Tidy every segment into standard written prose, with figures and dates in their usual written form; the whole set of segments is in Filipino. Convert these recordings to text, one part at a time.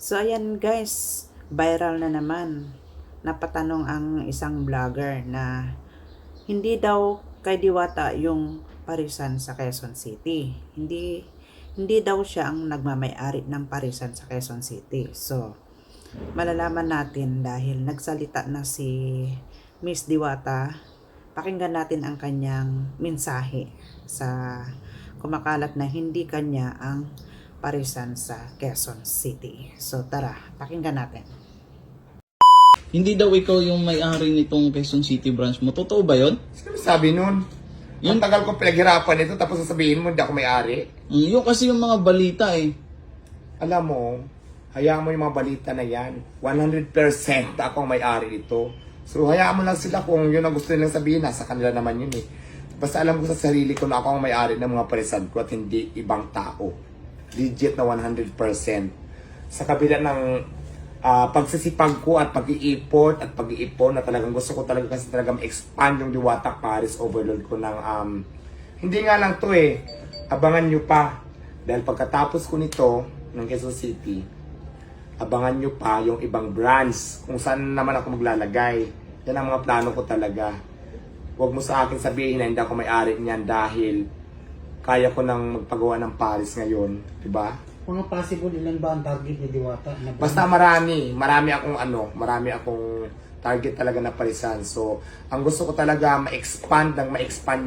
So ayan guys, viral na naman. Napatanong ang isang vlogger na hindi daw kay Diwata yung parisan sa Quezon City. Hindi daw siya ang nagmamay-ari ng parisan sa Quezon City. So malalaman natin dahil nagsalita na si Miss Diwata. Pakinggan natin ang kanyang mensahe sa kumakalat na hindi kanya ang parisan sa Quezon City. So tara, pakinggan natin. Hindi daw ikaw yung may-ari nitong Quezon City branch mo. Totoo ba yun? Sino sabi nun? Yung tagal ko pinaghirapan ito tapos sasabihin mo hindi ako may-ari. Yun kasi yung mga balita eh. Alam mo, hayaan mo yung mga balita na yan. 100% ako ang may-ari ito. So hayaan mo lang sila kung yun ang gusto nilang sabihin. Nasa kanila naman yun eh. Basta alam ko sa sarili ko na ako ang may-ari ng mga parisan ko at hindi ibang tao. Legit na 100%. Sa kabila ng pagsisipag ko at pag-iipon na talagang gusto ko talaga kasi talaga ma-expand yung Diwata Paris Overload ko ng hindi nga lang to eh, abangan nyo pa dahil pagkatapos ko nito ng Quezon City, abangan nyo pa yung ibang branch kung saan naman ako maglalagay. Yan ang mga plano ko talaga. Huwag mo sa akin sabihin na hindi ako may-ari niyan dahil kaya ko nang magpagawa ng Paris ngayon, di ba? Mga possible ilan ba ang target ni Diwata? Basta marami akong target talaga na parisan. So, ang gusto ko talaga ma-expand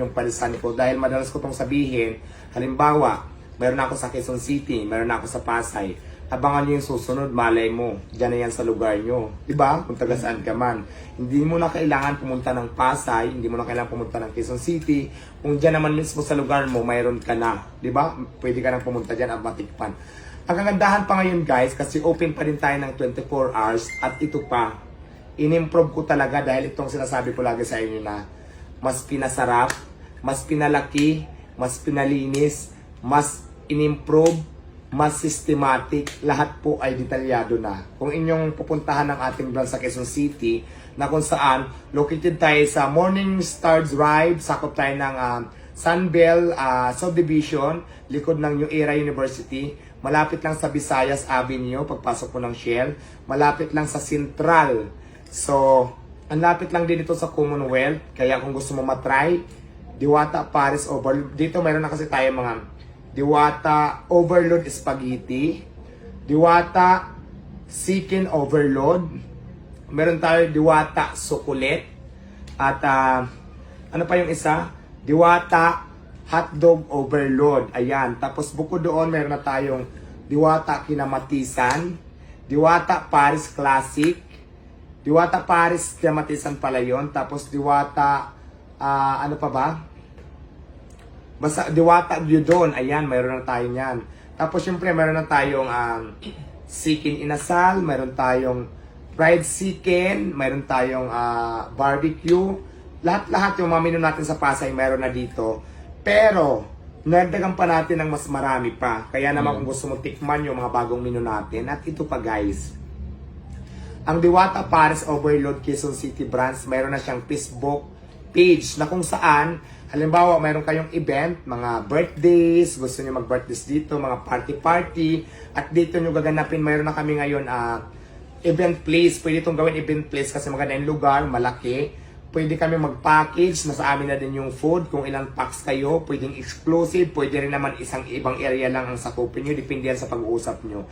yung parisan ko dahil madalas ko tong sabihin, halimbawa, meron ako sa Quezon City, meron ako sa Pasay. Abangan nyo yung susunod, malay mo, dyan na yan sa lugar nyo. Diba? Kung taga saan ka man. Hindi mo na kailangan pumunta ng Pasay, hindi mo na kailangan pumunta ng Quezon City. Kung dyan naman mismo sa lugar mo, mayroon ka na. Diba? Pwede ka nang pumunta dyan at matikpan. Ang kagandahan pa ngayon guys, kasi open pa rin tayo ng 24 hours at ito pa, in-improve ko talaga dahil itong sinasabi ko lagi sa inyo na mas pinasarap, mas pinalaki, mas pinalinis, mas in-improve, mas systematic, lahat po ay detalyado na. Kung inyong pupuntahan ng ating branch sa Quezon City, na kung saan located tayo sa Morning Star Drive, sakop tayo ng Sunbell Subdivision, likod ng New Era University, malapit lang sa Visayas Avenue, pagpasok po ng Shell, malapit lang sa Central. So, ang lapit lang din ito sa Commonwealth, kaya kung gusto mo matry, Diwata Paris Overload, dito mayroon na kasi tayo mga Diwata Overload Spaghetti, Diwata Chicken Overload, meron tayo Diwata Sukulet, at ano pa yung isa? Diwata Hotdog Overload. Ayan. Tapos bukod doon, meron na tayong Diwata Kinamatisan, Diwata Paris Classic, Diwata Paris Kinamatisan pala yun. Tapos Diwata, ano pa ba? Basta Diwata Gyudon, ayan, mayroon na tayo niyan. Tapos syempre, meron na tayong chicken inasal, meron tayong fried chicken, meron tayong barbecue. Lahat-lahat yung mga menu natin sa Pasay, meron na dito. Pero, nagdagan pa natin ng mas marami pa. Kaya naman kung gusto mo tikman yung mga bagong menu natin. At ito pa guys, ang Diwata Paris Overload Quezon City branch, mayroon na siyang Facebook page na kung saan halimbawa, mayroon kayong event, mga birthdays, gusto nyo mag-birthdays dito, mga party-party, at dito nyo gaganapin, mayroon na kami ngayon event place. Pwede itong gawin event place kasi maganda yung lugar, malaki. Pwede kami mag-package, nasa amin na din yung food, kung ilang packs kayo, pwedeng exclusive, pwede rin naman isang ibang area lang ang sakupin nyo, depende yan sa pag-uusap nyo.